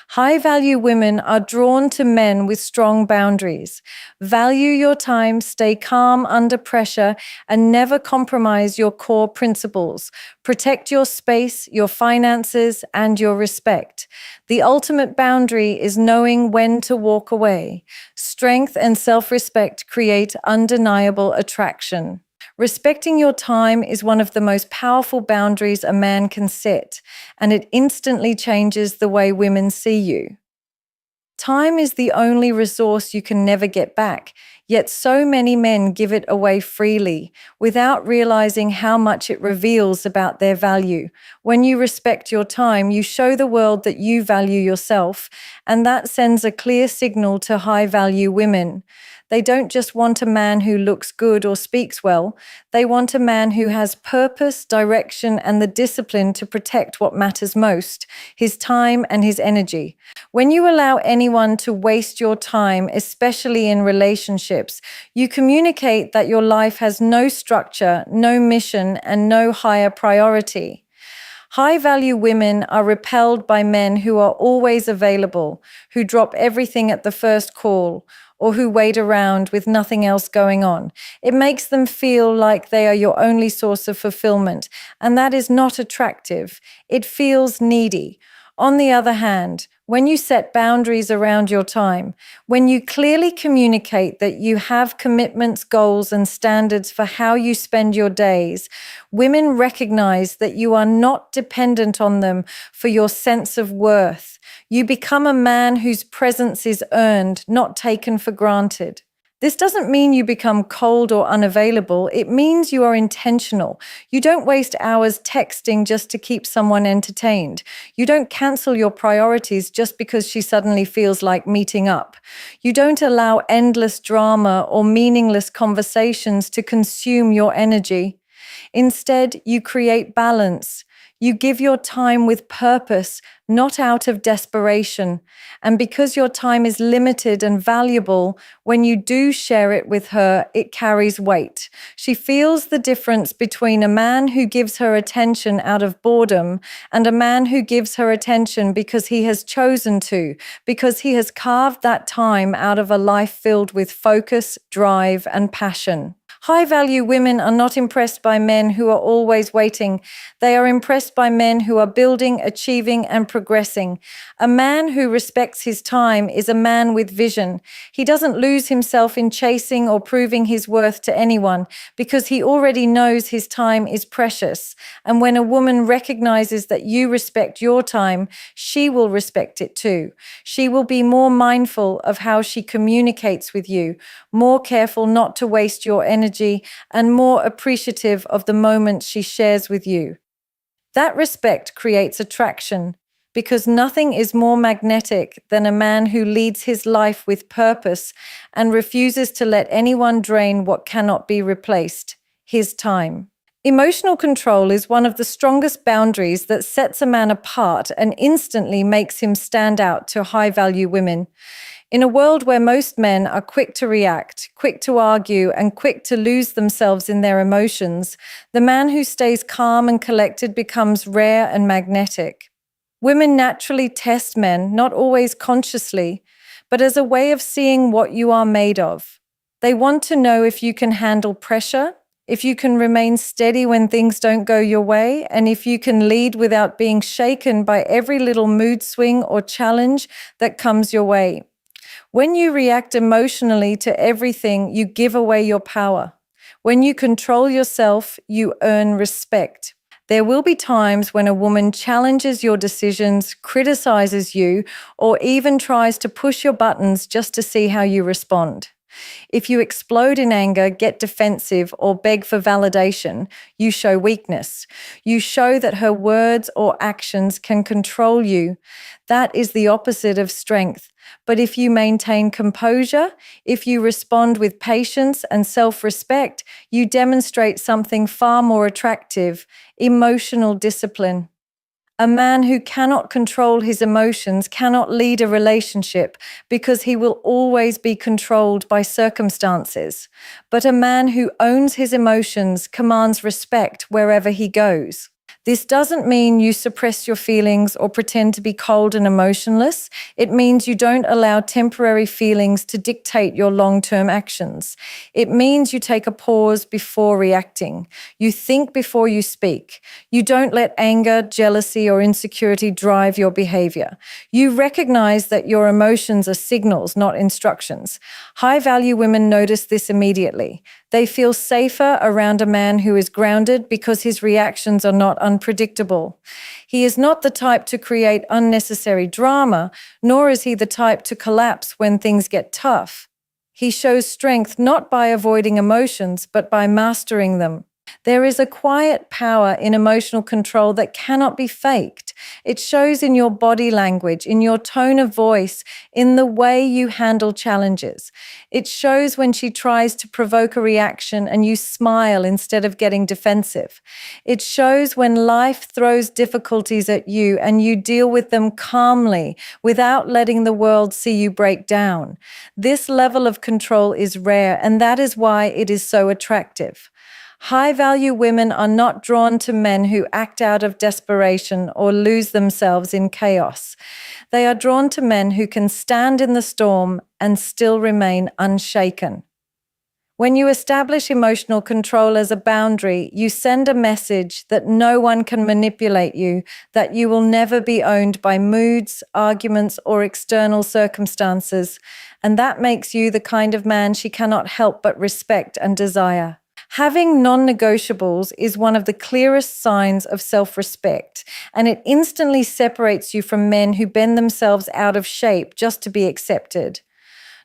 High-value women are drawn to men with strong boundaries. Value your time, stay calm under pressure, and never compromise your core principles. Protect your space, your finances, and your respect. The ultimate boundary is knowing when to walk away. Strength and self-respect create undeniable attraction. Respecting your time is one of the most powerful boundaries a man can set, and it instantly changes the way women see you. Time is the only resource you can never get back, yet so many men give it away freely, without realizing how much it reveals about their value. When you respect your time, you show the world that you value yourself, and that sends a clear signal to high-value women. They don't just want a man who looks good or speaks well. They want a man who has purpose, direction, and the discipline to protect what matters most, his time and his energy. When you allow anyone to waste your time, especially in relationships, you communicate that your life has no structure, no mission, and no higher priority. High-value women are repelled by men who are always available, who drop everything at the first call, or who wait around with nothing else going on. It makes them feel like they are your only source of fulfillment, and that is not attractive. It feels needy. On the other hand, when you set boundaries around your time, when you clearly communicate that you have commitments, goals, and standards for how you spend your days, women recognize that you are not dependent on them for your sense of worth. You become a man whose presence is earned, not taken for granted. This doesn't mean you become cold or unavailable. It means you are intentional. You don't waste hours texting just to keep someone entertained. You don't cancel your priorities just because she suddenly feels like meeting up. You don't allow endless drama or meaningless conversations to consume your energy. Instead, you create balance. You give your time with purpose, not out of desperation. And because your time is limited and valuable, when you do share it with her, it carries weight. She feels the difference between a man who gives her attention out of boredom and a man who gives her attention because he has chosen to, because he has carved that time out of a life filled with focus, drive, and passion. High-value women are not impressed by men who are always waiting. They are impressed by men who are building, achieving, and progressing. A man who respects his time is a man with vision. He doesn't lose himself in chasing or proving his worth to anyone because he already knows his time is precious. And when a woman recognizes that you respect your time, she will respect it too. She will be more mindful of how she communicates with you, more careful not to waste your energy, and more appreciative of the moments she shares with you. That respect creates attraction, because nothing is more magnetic than a man who leads his life with purpose and refuses to let anyone drain what cannot be replaced, his time. Emotional control is one of the strongest boundaries that sets a man apart and instantly makes him stand out to high-value women. In a world where most men are quick to react, quick to argue, and quick to lose themselves in their emotions, the man who stays calm and collected becomes rare and magnetic. Women naturally test men, not always consciously, but as a way of seeing what you are made of. They want to know if you can handle pressure, if you can remain steady when things don't go your way, and if you can lead without being shaken by every little mood swing or challenge that comes your way. When you react emotionally to everything, you give away your power. When you control yourself, you earn respect. There will be times when a woman challenges your decisions, criticizes you, or even tries to push your buttons just to see how you respond. If you explode in anger, get defensive, or beg for validation, you show weakness. You show that her words or actions can control you. That is the opposite of strength. But if you maintain composure, if you respond with patience and self-respect, you demonstrate something far more attractive: emotional discipline. A man who cannot control his emotions cannot lead a relationship because he will always be controlled by circumstances. But a man who owns his emotions commands respect wherever he goes. This doesn't mean you suppress your feelings or pretend to be cold and emotionless. It means you don't allow temporary feelings to dictate your long-term actions. It means you take a pause before reacting. You think before you speak. You don't let anger, jealousy, or insecurity drive your behavior. You recognize that your emotions are signals, not instructions. High-value women notice this immediately. They feel safer around a man who is grounded because his reactions are not unpredictable. He is not the type to create unnecessary drama, nor is he the type to collapse when things get tough. He shows strength not by avoiding emotions, but by mastering them. There is a quiet power in emotional control that cannot be faked. It shows in your body language, in your tone of voice, in the way you handle challenges. It shows when she tries to provoke a reaction and you smile instead of getting defensive. It shows when life throws difficulties at you and you deal with them calmly without letting the world see you break down. This level of control is rare, and that is why it is so attractive. High-value women are not drawn to men who act out of desperation or lose themselves in chaos. They are drawn to men who can stand in the storm and still remain unshaken. When you establish emotional control as a boundary, you send a message that no one can manipulate you, that you will never be owned by moods, arguments, or external circumstances, and that makes you the kind of man she cannot help but respect and desire. Having non-negotiables is one of the clearest signs of self-respect, and it instantly separates you from men who bend themselves out of shape just to be accepted.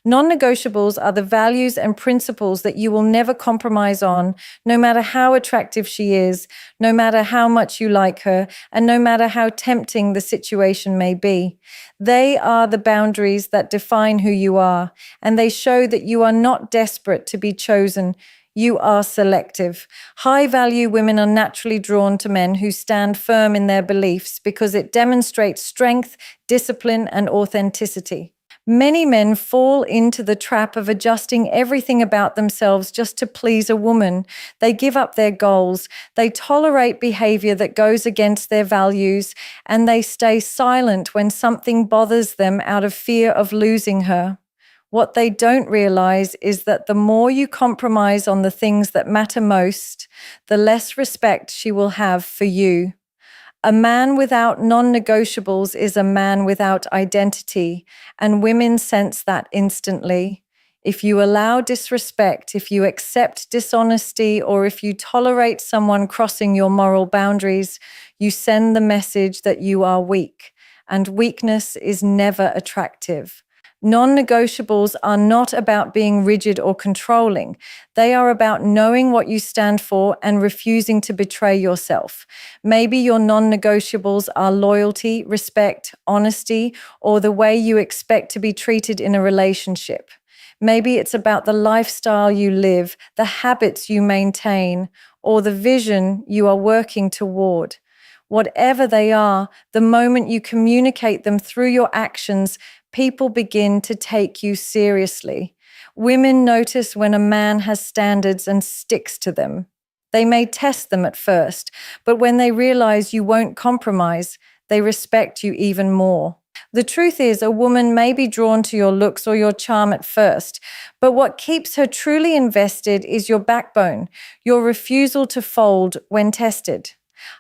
Non-negotiables are the values and principles that you will never compromise on, no matter how attractive she is, no matter how much you like her, and no matter how tempting the situation may be. They are the boundaries that define who you are, and they show that you are not desperate to be chosen. You are selective. High-value women are naturally drawn to men who stand firm in their beliefs because it demonstrates strength, discipline, and authenticity. Many men fall into the trap of adjusting everything about themselves just to please a woman. They give up their goals, they tolerate behavior that goes against their values, and they stay silent when something bothers them out of fear of losing her. What they don't realize is that the more you compromise on the things that matter most, the less respect she will have for you. A man without non-negotiables is a man without identity, and women sense that instantly. If you allow disrespect, if you accept dishonesty, or if you tolerate someone crossing your moral boundaries, you send the message that you are weak, and weakness is never attractive. Non-negotiables are not about being rigid or controlling. They are about knowing what you stand for and refusing to betray yourself. Maybe your non-negotiables are loyalty, respect, honesty, or the way you expect to be treated in a relationship. Maybe it's about the lifestyle you live, the habits you maintain, or the vision you are working toward. Whatever they are, the moment you communicate them through your actions, people begin to take you seriously. Women notice when a man has standards and sticks to them. They may test them at first, but when they realize you won't compromise, they respect you even more. The truth is, a woman may be drawn to your looks or your charm at first, but what keeps her truly invested is your backbone, your refusal to fold when tested.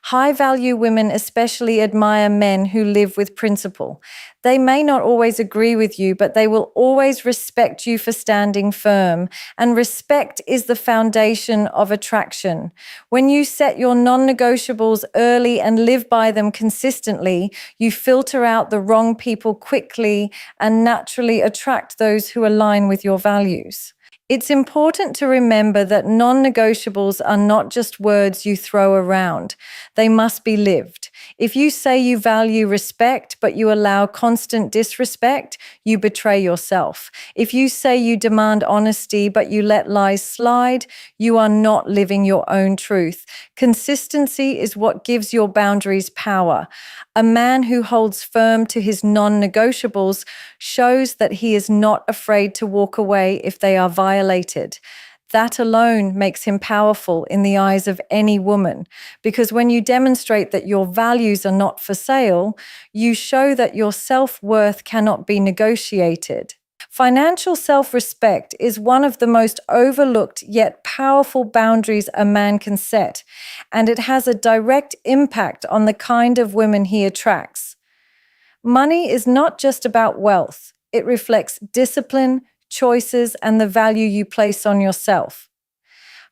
High-value women especially admire men who live with principle. They may not always agree with you, but they will always respect you for standing firm. And respect is the foundation of attraction. When you set your non-negotiables early and live by them consistently, you filter out the wrong people quickly and naturally attract those who align with your values. It's important to remember that non-negotiables are not just words you throw around. They must be lived. If you say you value respect, but you allow constant disrespect, you betray yourself. If you say you demand honesty, but you let lies slide, you are not living your own truth. Consistency is what gives your boundaries power. A man who holds firm to his non-negotiables shows that he is not afraid to walk away if they are violated. That alone makes him powerful in the eyes of any woman, because when you demonstrate that your values are not for sale, you show that your self-worth cannot be negotiated. Financial self-respect is one of the most overlooked yet powerful boundaries a man can set, and it has a direct impact on the kind of women he attracts. Money is not just about wealth. It reflects discipline, choices, and the value you place on yourself.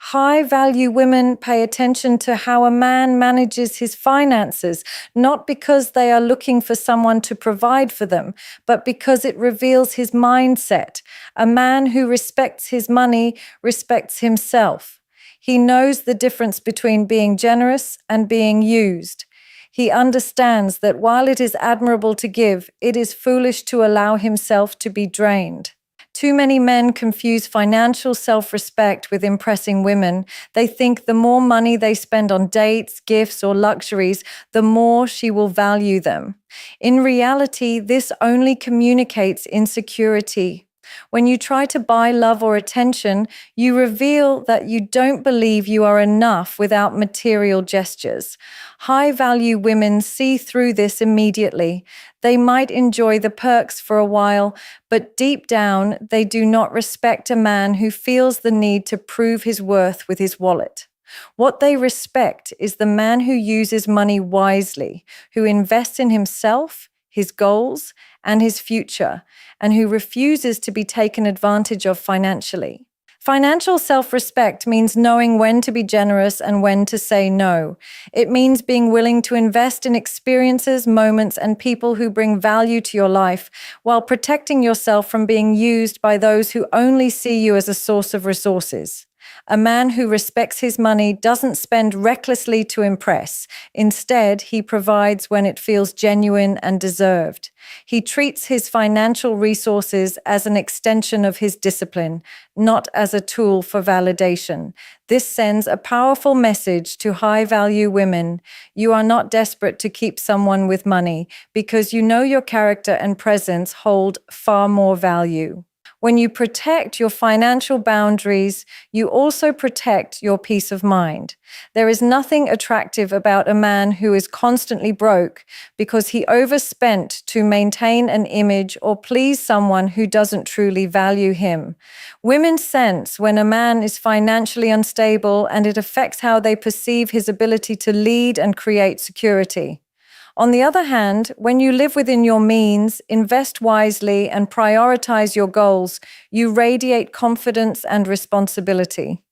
High-value women pay attention to how a man manages his finances, not because they are looking for someone to provide for them, but because it reveals his mindset. A man who respects his money respects himself. He knows the difference between being generous and being used. He understands that while it is admirable to give, it is foolish to allow himself to be drained. Too many men confuse financial self-respect with impressing women. They think the more money they spend on dates, gifts, or luxuries, the more she will value them. In reality, this only communicates insecurity. When you try to buy love or attention, you reveal that you don't believe you are enough without material gestures. High-value women see through this immediately. They might enjoy the perks for a while, but deep down, they do not respect a man who feels the need to prove his worth with his wallet. What they respect is the man who uses money wisely, who invests in himself, his goals, and his future, and who refuses to be taken advantage of financially. Financial self-respect means knowing when to be generous and when to say no. It means being willing to invest in experiences, moments, and people who bring value to your life, while protecting yourself from being used by those who only see you as a source of resources. A man who respects his money doesn't spend recklessly to impress. Instead, he provides when it feels genuine and deserved. He treats his financial resources as an extension of his discipline, not as a tool for validation. This sends a powerful message to high-value women. You are not desperate to keep someone with money because you know your character and presence hold far more value. When you protect your financial boundaries, you also protect your peace of mind. There is nothing attractive about a man who is constantly broke because he overspent to maintain an image or please someone who doesn't truly value him. Women sense when a man is financially unstable, and it affects how they perceive his ability to lead and create security. On the other hand, when you live within your means, invest wisely, and prioritize your goals, you radiate confidence and responsibility.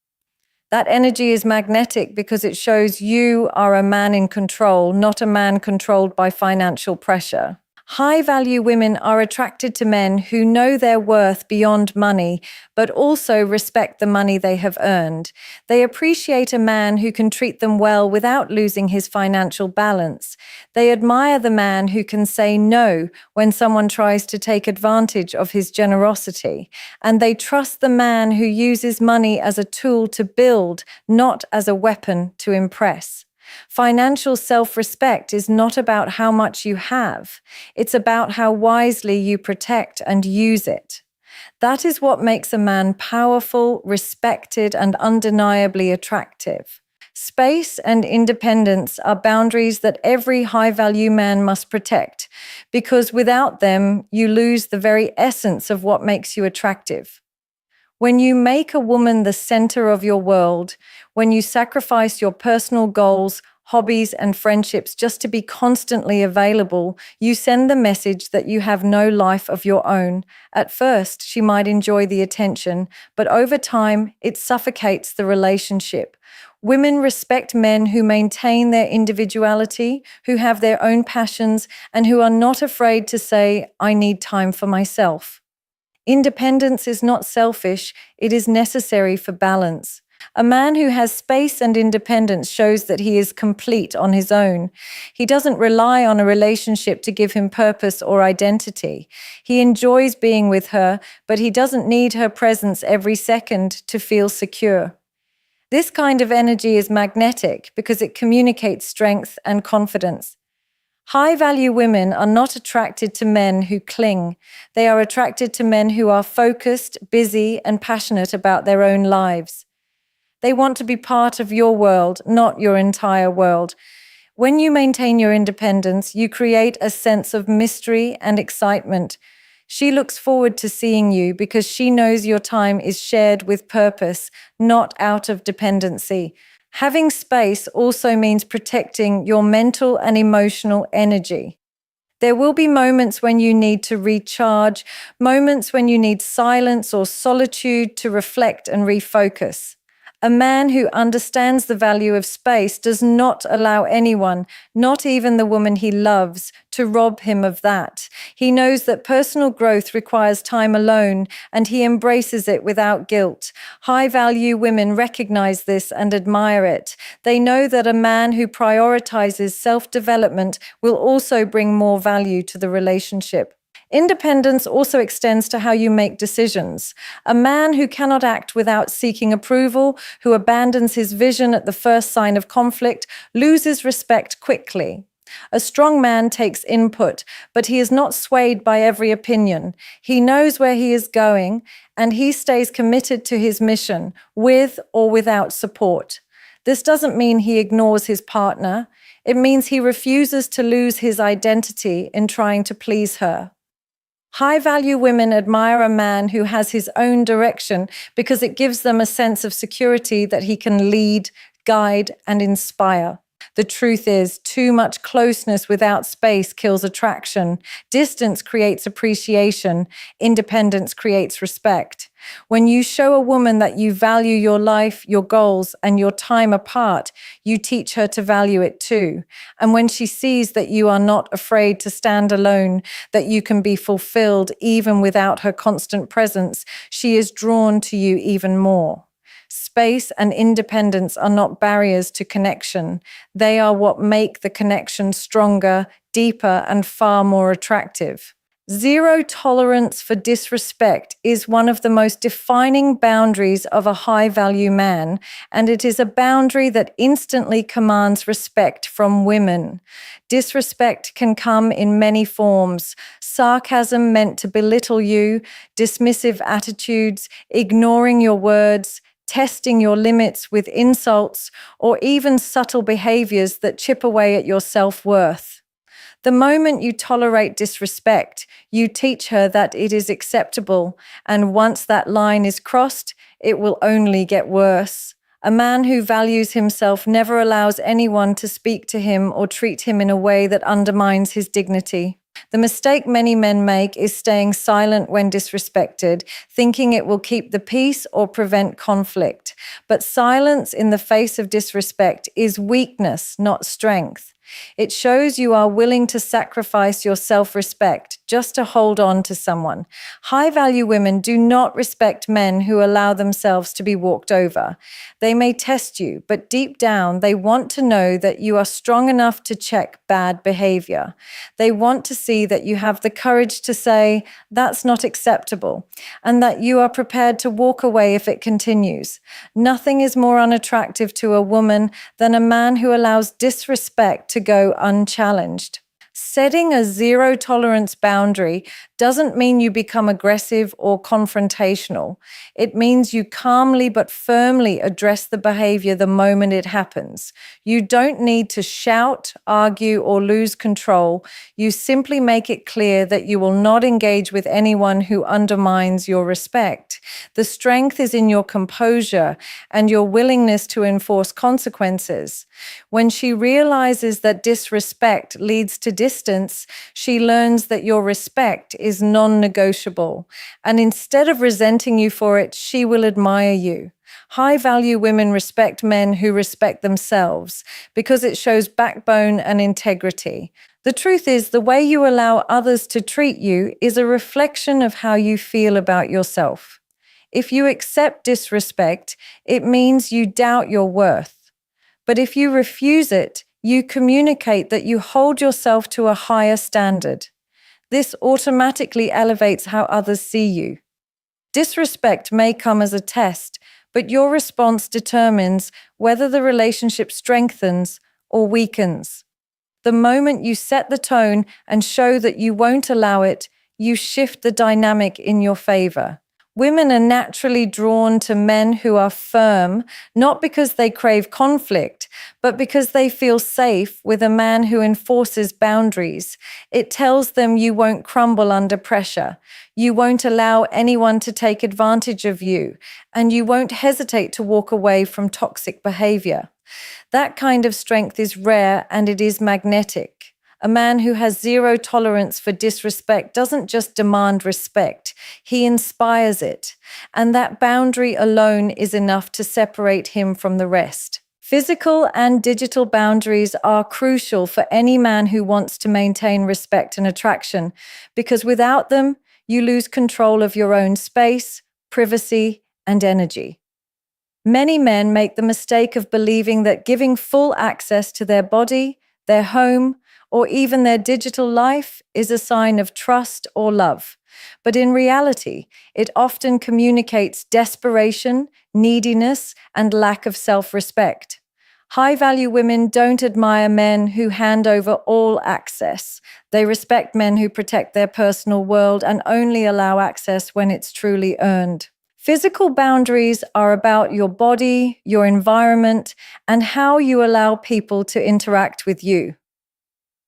That energy is magnetic because it shows you are a man in control, not a man controlled by financial pressure. High-value women are attracted to men who know their worth beyond money, but also respect the money they have earned. They appreciate a man who can treat them well without losing his financial balance. They admire the man who can say no when someone tries to take advantage of his generosity. And they trust the man who uses money as a tool to build, not as a weapon to impress. Financial self-respect is not about how much you have. It's about how wisely you protect and use it. That is what makes a man powerful, respected, and undeniably attractive. Space and independence are boundaries that every high-value man must protect, because without them, you lose the very essence of what makes you attractive. When you make a woman the center of your world, when you sacrifice your personal goals, hobbies, and friendships just to be constantly available, you send the message that you have no life of your own. At first, she might enjoy the attention, but over time, it suffocates the relationship. Women respect men who maintain their individuality, who have their own passions, and who are not afraid to say, "I need time for myself." Independence is not selfish, it is necessary for balance. A man who has space and independence shows that he is complete on his own. He doesn't rely on a relationship to give him purpose or identity. He enjoys being with her, but he doesn't need her presence every second to feel secure. This kind of energy is magnetic because it communicates strength and confidence. High-value women are not attracted to men who cling. They are attracted to men who are focused, busy, and passionate about their own lives. They want to be part of your world, not your entire world. When you maintain your independence, you create a sense of mystery and excitement. She looks forward to seeing you because she knows your time is shared with purpose, not out of dependency. Having space also means protecting your mental and emotional energy. There will be moments when you need to recharge, moments when you need silence or solitude to reflect and refocus. A man who understands the value of space does not allow anyone, not even the woman he loves, to rob him of that. He knows that personal growth requires time alone, and he embraces it without guilt. High-value women recognize this and admire it. They know that a man who prioritizes self-development will also bring more value to the relationship. Independence also extends to how you make decisions. A man who cannot act without seeking approval, who abandons his vision at the first sign of conflict, loses respect quickly. A strong man takes input, but he is not swayed by every opinion. He knows where he is going, and he stays committed to his mission, with or without support. This doesn't mean he ignores his partner. It means he refuses to lose his identity in trying to please her. High-value women admire a man who has his own direction because it gives them a sense of security that he can lead, guide, and inspire. The truth is, too much closeness without space kills attraction. Distance creates appreciation. Independence creates respect. When you show a woman that you value your life, your goals, and your time apart, you teach her to value it too. And when she sees that you are not afraid to stand alone, that you can be fulfilled even without her constant presence, she is drawn to you even more. Space and independence are not barriers to connection. They are what make the connection stronger, deeper, and far more attractive. Zero tolerance for disrespect is one of the most defining boundaries of a high-value man, and it is a boundary that instantly commands respect from women. Disrespect can come in many forms: sarcasm meant to belittle you, dismissive attitudes, ignoring your words, testing your limits with insults, or even subtle behaviors that chip away at your self-worth. The moment you tolerate disrespect, you teach her that it is acceptable, and once that line is crossed, it will only get worse. A man who values himself never allows anyone to speak to him or treat him in a way that undermines his dignity. The mistake many men make is staying silent when disrespected, thinking it will keep the peace or prevent conflict. But silence in the face of disrespect is weakness, not strength. It shows you are willing to sacrifice your self-respect just to hold on to someone. High-value women do not respect men who allow themselves to be walked over. They may test you, but deep down, they want to know that you are strong enough to check bad behavior. They want to see that you have the courage to say, "That's not acceptable," and that you are prepared to walk away if it continues. Nothing is more unattractive to a woman than a man who allows disrespect to go unchallenged. Setting a zero-tolerance boundary doesn't mean you become aggressive or confrontational. It means you calmly but firmly address the behavior the moment it happens. You don't need to shout, argue, or lose control. You simply make it clear that you will not engage with anyone who undermines your respect. The strength is in your composure and your willingness to enforce consequences. When she realizes that disrespect leads to distance, she learns that your respect is non-negotiable, and instead of resenting you for it, she will admire you. High-value women respect men who respect themselves because it shows backbone and integrity. The truth is, the way you allow others to treat you is a reflection of how you feel about yourself. If you accept disrespect, it means you doubt your worth. But if you refuse it, you communicate that you hold yourself to a higher standard. This automatically elevates how others see you. Disrespect may come as a test, but your response determines whether the relationship strengthens or weakens. The moment you set the tone and show that you won't allow it, you shift the dynamic in your favor. Women are naturally drawn to men who are firm, not because they crave conflict, but because they feel safe with a man who enforces boundaries. It tells them you won't crumble under pressure, you won't allow anyone to take advantage of you, and you won't hesitate to walk away from toxic behavior. That kind of strength is rare and it is magnetic. A man who has zero tolerance for disrespect doesn't just demand respect, he inspires it. And that boundary alone is enough to separate him from the rest. Physical and digital boundaries are crucial for any man who wants to maintain respect and attraction, because without them, you lose control of your own space, privacy, and energy. Many men make the mistake of believing that giving full access to their body, their home, or even their digital life is a sign of trust or love. But in reality, it often communicates desperation, neediness, and lack of self-respect. High-value women don't admire men who hand over all access. They respect men who protect their personal world and only allow access when it's truly earned. Physical boundaries are about your body, your environment, and how you allow people to interact with you.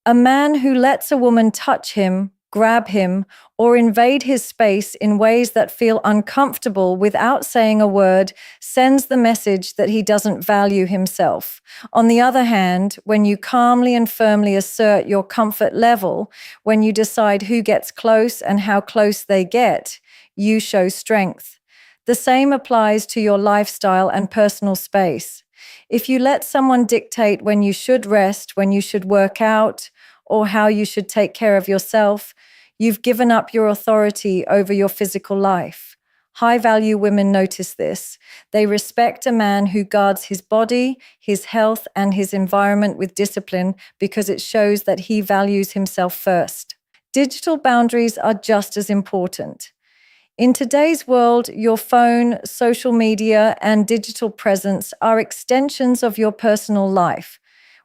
A man who lets a woman touch him, grab him, or invade his space in ways that feel uncomfortable without saying a word sends the message that he doesn't value himself. On the other hand, when you calmly and firmly assert your comfort level, when you decide who gets close and how close they get, you show strength. The same applies to your lifestyle and personal space. If you let someone dictate when you should rest, when you should work out, or how you should take care of yourself, you've given up your authority over your physical life. High-value women notice this. They respect a man who guards his body, his health, and his environment with discipline because it shows that he values himself first. Digital boundaries are just as important. In today's world, your phone, social media, and digital presence are extensions of your personal life.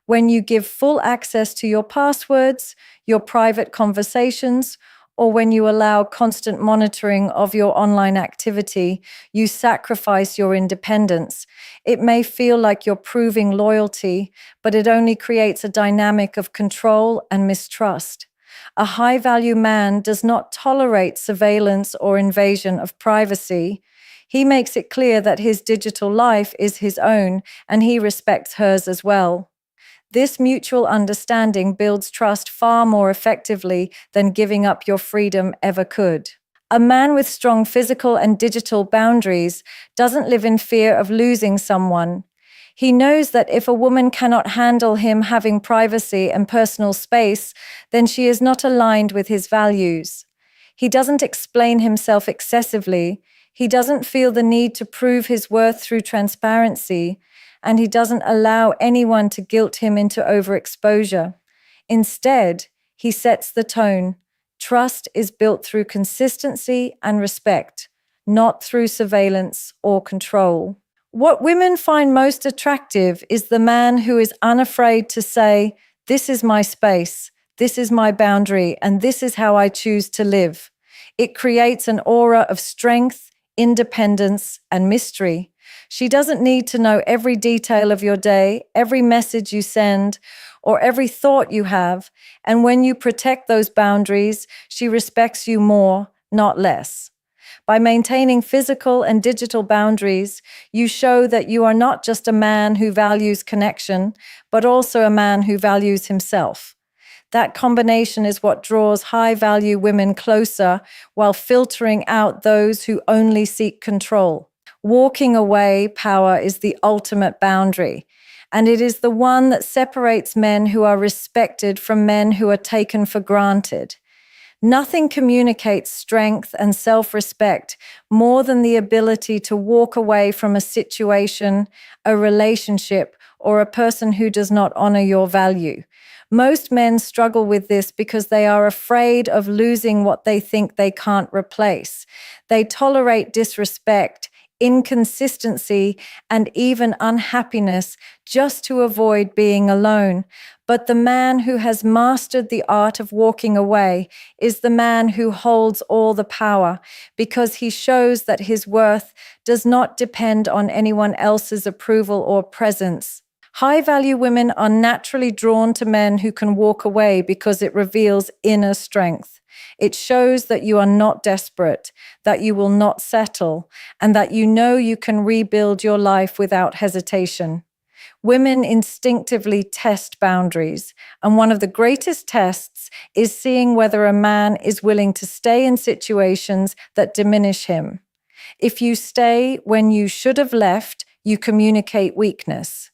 When you give full access to your passwords, your private conversations, or when you allow constant monitoring of your online activity, you sacrifice your independence. It may feel like you're proving loyalty, but it only creates a dynamic of control and mistrust. A high-value man does not tolerate surveillance or invasion of privacy. He makes it clear that his digital life is his own, and he respects hers as well. This mutual understanding builds trust far more effectively than giving up your freedom ever could. A man with strong physical and digital boundaries doesn't live in fear of losing someone. He knows that if a woman cannot handle him having privacy and personal space, then she is not aligned with his values. He doesn't explain himself excessively. He doesn't feel the need to prove his worth through transparency, and he doesn't allow anyone to guilt him into overexposure. Instead, he sets the tone. Trust is built through consistency and respect, not through surveillance or control. What women find most attractive is the man who is unafraid to say, "This is my space, this is my boundary, and this is how I choose to live." It creates an aura of strength, independence, and mystery. She doesn't need to know every detail of your day, every message you send, or every thought you have. And when you protect those boundaries, she respects you more, not less. By maintaining physical and digital boundaries, you show that you are not just a man who values connection, but also a man who values himself. That combination is what draws high-value women closer while filtering out those who only seek control. Walking away power is the ultimate boundary, and it is the one that separates men who are respected from men who are taken for granted. Nothing communicates strength and self-respect more than the ability to walk away from a situation, a relationship, or a person who does not honor your value. Most men struggle with this because they are afraid of losing what they think they can't replace. They tolerate disrespect, inconsistency, and even unhappiness just to avoid being alone. But the man who has mastered the art of walking away is the man who holds all the power, because he shows that his worth does not depend on anyone else's approval or presence. High-value women are naturally drawn to men who can walk away because it reveals inner strength. It shows that you are not desperate, that you will not settle, and that you know you can rebuild your life without hesitation. Women instinctively test boundaries, and one of the greatest tests is seeing whether a man is willing to stay in situations that diminish him. If you stay when you should have left, you communicate weakness.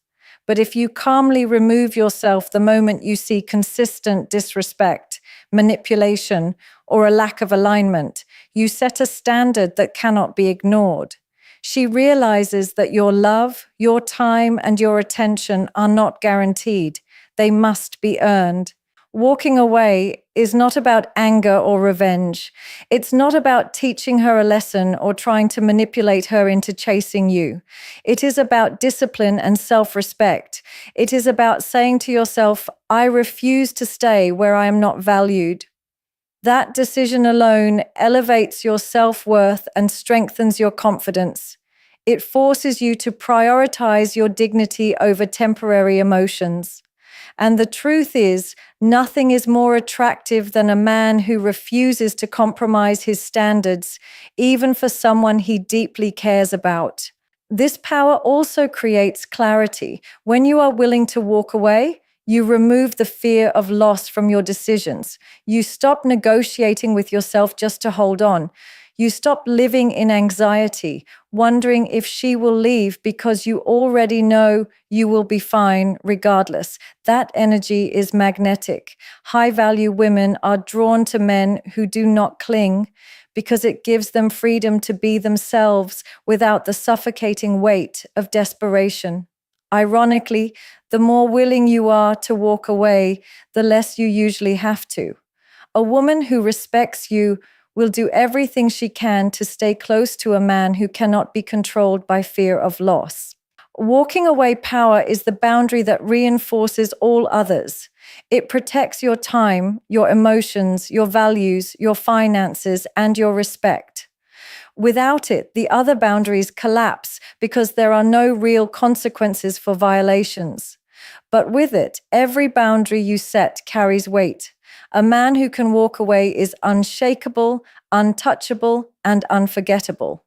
But if you calmly remove yourself the moment you see consistent disrespect, manipulation, or a lack of alignment, you set a standard that cannot be ignored. She realizes that your love, your time, and your attention are not guaranteed. They must be earned. Walking away is not about anger or revenge. It's not about teaching her a lesson or trying to manipulate her into chasing you. It is about discipline and self-respect. It is about saying to yourself, I refuse to stay where I am not valued. That decision alone elevates your self-worth and strengthens your confidence. It forces you to prioritize your dignity over temporary emotions. And the truth is, nothing is more attractive than a man who refuses to compromise his standards, even for someone he deeply cares about. This power also creates clarity. When you are willing to walk away, you remove the fear of loss from your decisions. You stop negotiating with yourself just to hold on. You stop living in anxiety, wondering if she will leave because you already know you will be fine regardless. That energy is magnetic. High-value women are drawn to men who do not cling because it gives them freedom to be themselves without the suffocating weight of desperation. Ironically, the more willing you are to walk away, the less you usually have to. A woman who respects you will do everything she can to stay close to a man who cannot be controlled by fear of loss. Walking away power is the boundary that reinforces all others. It protects your time, your emotions, your values, your finances, and your respect. Without it, the other boundaries collapse because there are no real consequences for violations. But with it, every boundary you set carries weight. A man who can walk away is unshakable, untouchable, and unforgettable.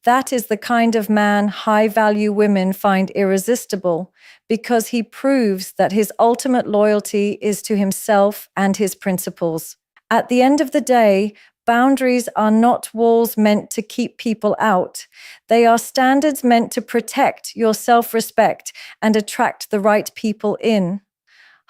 That is the kind of man high-value women find irresistible because he proves that his ultimate loyalty is to himself and his principles. At the end of the day, boundaries are not walls meant to keep people out. They are standards meant to protect your self-respect and attract the right people in.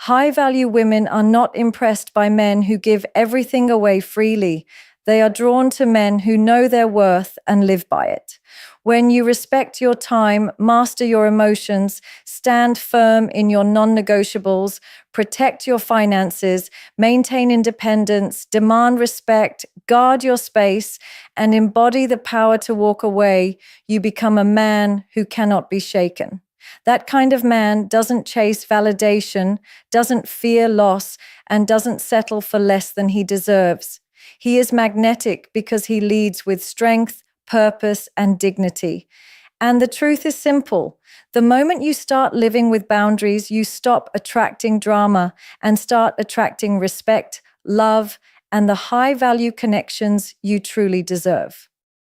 High-value women are not impressed by men who give everything away freely. They are drawn to men who know their worth and live by it. When you respect your time, master your emotions, stand firm in your non-negotiables, protect your finances, maintain independence, demand respect, guard your space, and embody the power to walk away, you become a man who cannot be shaken. That kind of man doesn't chase validation, doesn't fear loss, and doesn't settle for less than he deserves. He is magnetic because he leads with strength, purpose, and dignity. And the truth is simple. The moment you start living with boundaries, you stop attracting drama and start attracting respect, love, and the high-value connections you truly deserve.